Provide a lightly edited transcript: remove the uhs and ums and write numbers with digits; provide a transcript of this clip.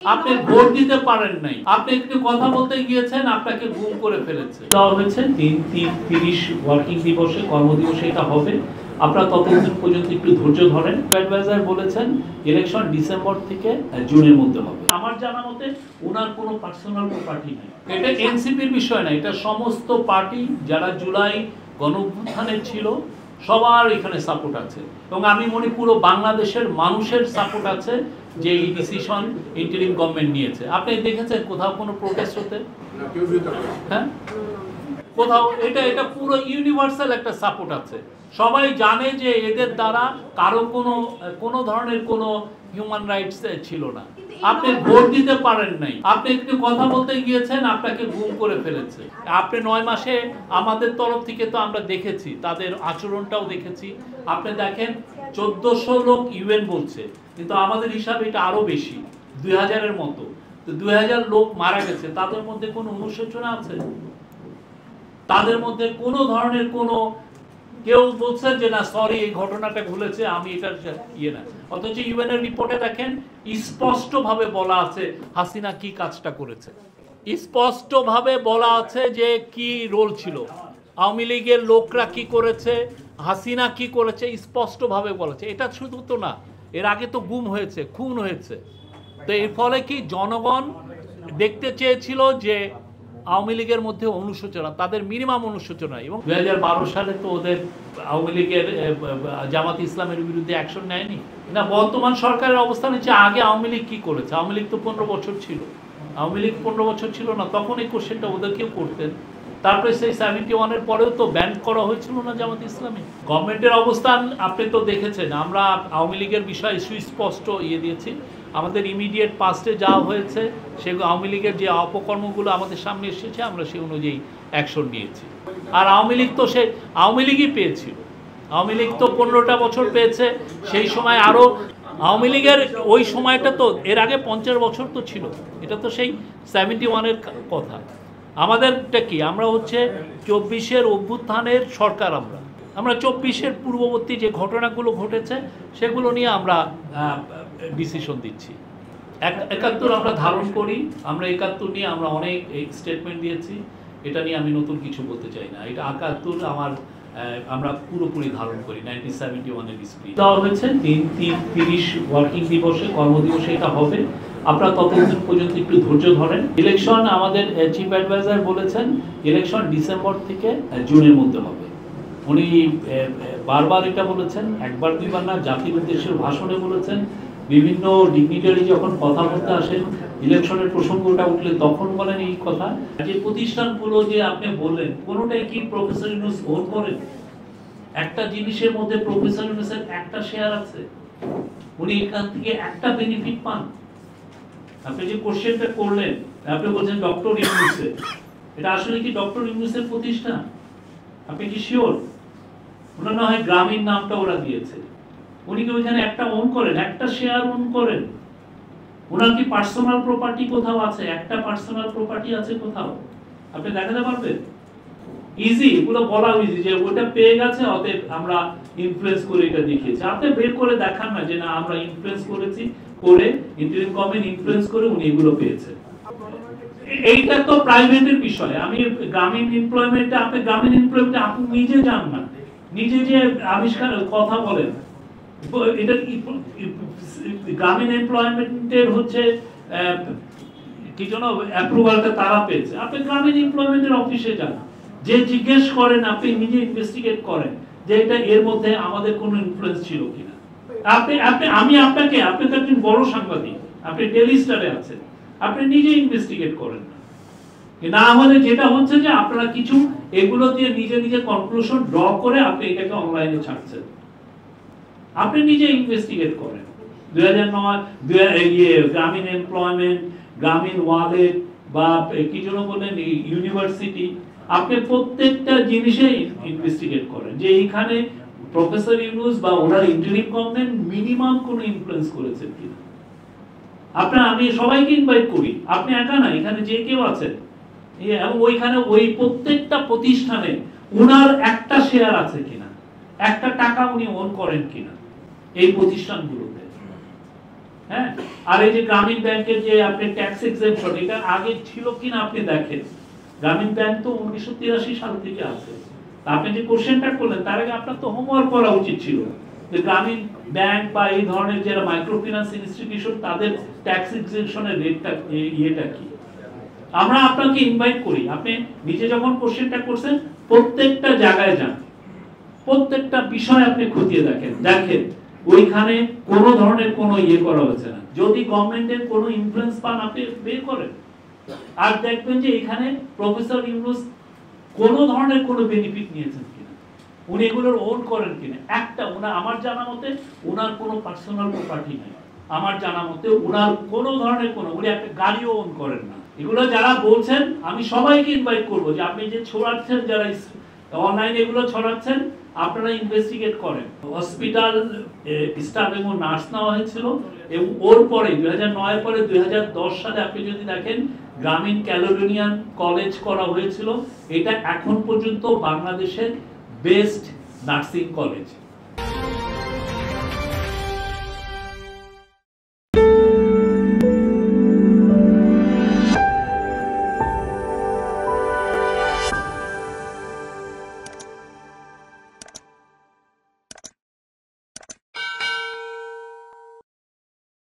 আপনি ভোট দিতে পারেন নাই, আপনি একটু কথা বলতে গিয়েছেন, আপনাকে গুম করে ফেলেছে। দেওয়া হয়েছে 30 ওয়ার্কিং দিবসে, কর্মদিবসে এটা হবে। আপনারা ততদিন পর্যন্ত একটু ধৈর্য ধরেন। অ্যাডভাইজার বলেছেন ইলেকশন ডিসেম্বর থেকে জুনের মধ্যে হবে। আমার জানা মতে ওনার কোনো পার্সোনাল প্রপার্টি নেই। এটা এনসিপির বিষয় না, এটা সমস্ত পার্টি যারা জুলাই গণঅভ্যুত্থানের ছিল সবার এখানে সাপোর্ট আছে, এবং আমি মনে পুরো বাংলাদেশের মানুষের সাপোর্ট আছে যে এই ডিসিশন ইন্টারিম গভর্নমেন্ট নিয়েছে। আপনি দেখেছেন কোথাও কোনো প্রোটেস্ট হতে? হ্যাঁ, কোথাও এটা পুরো ইউনিভার্সাল একটা সাপোর্ট আছে। সবাই জানে যে এদের দ্বারা কারো কোনো ধরনের কোনো হিউম্যান রাইটস ছিল না। আপনি ভোট দিতে পারেন নাই, আপনি একটু কথা বলতে গিয়েছেন, আপনাকে গুম করে ফেলেছে। আপনি 9 মাসে আমাদের তরফ থেকে তো আমরা দেখেছি, তাদের আচরণটাও দেখেছি। আপনি দেখেন 1400 লোক ইউএন বলছে, কিন্তু আমাদের হিসাবে এটা আরো বেশি, 2000-এর মতো। তো 2000 লোক মারা গেছে, তাদের মধ্যে কোনো অনুশোচনা আছে? তাদের মধ্যে কোনো ধরনের কোনো কেউ বলছে যে না সরি এই ঘটনাটা ঘটেছে, আমি এটা ইয়ে না। অথচ ইউএন এর রিপোর্টে দেখেন স্পষ্টভাবে বলা আছে হাসিনা কি কাজটা করেছে, স্পষ্টভাবে বলা আছে যে কি রোল ছিল, আওয়ামী লীগের লোকরা কি করেছে, হাসিনা কি করেছে, স্পষ্টভাবে বলেছে। এটা শুধু তো না, এর আগে তো গুম হয়েছে, খুন হয়েছে। তো এর ফলে কি জনগণ দেখতে চেয়েছিল যে আওয়ামী লীগের মধ্যে অনুশোচনা, তাদের মিনিমাম অনুশোচনা। এবং 2012 সালে তো ওদের আওয়ামী লীগের জামাত ইসলামের বিরুদ্ধে অ্যাকশন নেয়নি না। বর্তমান সরকারের অবস্থান হচ্ছে আগে আওয়ামী লীগ কি করেছে? আওয়ামী লীগ তো 15 বছর ছিল, আওয়ামী লীগ 15 বছর ছিল না, তখন এই কোশ্চেনটা ওদেরকেও করতেন। তারপরে সেই 71-এর পরেও তো ব্যান করা হয়েছিল না জামাত ইসলামী। গভর্নমেন্টের অবস্থান আপনি তো দেখেছেন, আমরা আওয়ামী লীগের বিষয়ে সুস্পষ্ট ইয়ে দিয়েছি। আমাদের ইমিডিয়েট পাস্টে যা হয়েছে সেগুলো আওয়ামী লীগের যে অপকর্মগুলো আমাদের সামনে এসেছে, আমরা সেই অনুযায়ী অ্যাকশন নিয়েছি। আর আওয়ামী লীগ তো সে আওয়ামী লীগই পেয়েছিল, আওয়ামী লীগ তো 15টা বছর পেয়েছে। সেই সময় আরও আওয়ামী লীগের ওই সময়টা তো এর আগে 50 বছর তো ছিল, এটা তো সেই 71-এর কথা। আমাদেরটা কি, আমরা হচ্ছে 24-এর অভ্যুত্থানের সরকার। আমরা 24-এর পূর্ববর্তী যে ঘটনাগুলো ঘটেছে সেগুলো নিয়ে আমরা ডিসিশন দিচ্ছি। 71 আমরা ধারণ করি, আমরা 71 নিয়ে আমরা অনেক স্টেটমেন্ট দিয়েছি। এটা নিয়ে আমি নতুন কিছু বলতে চাই না। এটা 71 আমরা পুরোপুরি ধারণ করি। 1971-এর স্পিরিট দেওয়া হয়েছে 30 ওয়ার্কিং দিবসে, কর্মদিবসে এটা হবে। আপনারা ততদিন পর্যন্ত একটু ধৈর্য ধরেন। ইলেকশন আমাদের চিফ অ্যাডভাইজার বলেছেন ইলেকশন ডিসেম্বর থেকে জুনের মধ্যে হবে। উনি বারবার এটা বলেছেন, একবার দুইবার না, জাতির উদ্দেশ্যে ভাষণে বলেছেন। বিভিন্ন ডিগনিটারি যখন কথা বলতে আসেন, ইলেকশনের প্রসঙ্গটা উঠলে তখন বলেন এই কথা। যে প্রতিষ্ঠানগুলো যে আপনি বললেন, কোনোটাই কি প্রফেসর ইউনূস ওন করেন? একটা জিনিসের মধ্যে প্রফেসর ইউনূসের একটা শেয়ার আছে, উনি এখান থেকে একটা বেনিফিট পান। আপনি যে কোশ্চেনটা করলেন, আপনি বলছেন ডক্টর ইউনূসের, এটা আসলে কি ডক্টর ইউনূসের প্রতিষ্ঠান? আপনি কি শিওর? ওনার না হয় গ্রামীণ নামটা ওরা দিয়েছে, উনি কি ওইখানে একটা ওন করেন, একটা শেয়ার ওন করেন? ওনার কি পার্সোনাল প্রপার্টি কোথাও আছে? একটা পার্সোনাল প্রপার্টি আছে কোথাও? আপনি দেখাতে পারবেন? ইজি, এগুলো বলা ইজি যে ওটা পেয়ে গেছে, অতএব আমরা ইনফ্লুয়েন্স করে এটা দেখিয়েছি। আপনি বের করে দেখান না যে না আমরা ইনফ্লুয়েন্স করেছি, করে ইন্টারিম গভর্নমেন্ট ইনফ্লুয়েন্স করে উনি এগুলো পেয়েছে। এইটা তো প্রাইভেটের বিষয়। আমি গ্রামীণ এমপ্লয়মেন্টে, আপনি গ্রামীণ এমপ্লয়মেন্টে আপনি নিজে যান না, নিজে যে আবিষ্কার কথা বলেন। এটা গ্রামীণ এমপ্লয়মেন্টের হচ্ছে কি জন্য অ্যাপ্রুভালটা তারা পেয়েছে। আপনি গ্রামীণ এমপ্লয়মেন্টের অফিসে যান, যে জিজ্ঞেস করেন, আপনি নিজে ইনভেস্টিগেট করেন যে এটা এর মধ্যে আমাদের কোনো ইনফ্লুয়েন্স ছিল কিনা। আপনি তো একজন বড় সাংবাদিক, আপনি ডেইলি স্টারে আছেন, আপনি নিজে ইনভেস্টিগেট করেন না হলে যেটা হচ্ছে যে আপনারা কিছু এগুলো দিয়ে নিজে নিজে কনক্লুশন ড্র করে আপনি এটাকে অনলাইনে ছাড়ছেন। আপনি নিজে ইনভেস্টিগেট করেন। 2009 গ্রামীণ এমপ্লয়মেন্ট, গ্রামীণ ওয়ালেট বা কি জন্য বলেন ইউনিভার্সিটি, আপনি প্রত্যেকটা জিনিসে ইনভেস্টিগেট করেন যে এইখানে প্রফেসর ইউনূস বা ওনার ইন্টারিম গভর্নমেন্ট মিনিমাম কোনো ইনফ্লুয়েন্স করেছেন কিনা। আমি সবাইকে ইনভাইট করি, আপনি একা না, এখানে যে কেউ আছেন, এবং ওইখানে ওই প্রত্যেকটা প্রতিষ্ঠানে ওনার একটা শেয়ার আছে কিনা, একটা টাকা উনি ওন করেন কিনা এই প্রতিষ্ঠানগুলোতে। হ্যাঁ, আর এই যে গ্রামীণ ব্যাংকের যে আপনি ট্যাক্স এক্সেম্পশন, এটা আগে ছিল কিনা আপনি দেখেন। গ্রামীণ ব্যাংক তো 1983 সাল থেকে আছে। আপনি যে কোশ্চেনটা করলেন তার আগে আপনার তো হোমওয়ার্ক করা উচিত ছিল যে গ্রামীণ ব্যাংক বা এই ধরনের যারা মাইক্রো ফিন্যান্স ইনস্টিটিউশন তাদের ট্যাক্স এক্সেম্পশনের রেটটা ইয়েটা কি। আমরা আপনাকে ইনভাইট করি, আপনি নিজে যখন কোশ্চেনটা করছেন প্রত্যেকটা জায়গায় যান, প্রত্যেকটা বিষয় আপনি খতিয়ে দেখেন ওইখানে কোনো ধরনের কোনো ইয়ে করা হচ্ছে না। যদি গভর্নমেন্টের কোনো ইনফ্লুয়েন্স পান আপনি বের করেন, আর দেখবেন যে এখানে প্রফেসর ইউনূস কোনো ধরনের কোনো বেনিফিট নিয়েছেন কিনা, উনি এগুলোর ওন করেন কিনা। একটা আমার জানা মতে ওনার কোনো পার্সোনাল প্রপার্টি নেই, আমার জানা মতে ওনার কোনো ধরনের কোনো, উনি একটা গাড়িও ওন করেন না। এগুলো যারা বলছেন আমি সবাইকে ইনভাইট করবো যে আপনি যে ছড়াচ্ছেন, যারা অনলাইনে এগুলো ছড়াচ্ছেন আপনারা ইনভেস্টিগেট করেন। হসপিটাল স্টাফ এবং নার্স নেওয়া হয়েছিল এবং ওর পরে 2009 পরে 2010 সালে আপনি যদি দেখেন গ্রামীণ ক্যালেডোনিয়ান কলেজ করা হয়েছিল। এটা এখন পর্যন্ত বাংলাদেশের বেস্ট নার্সিং কলেজ।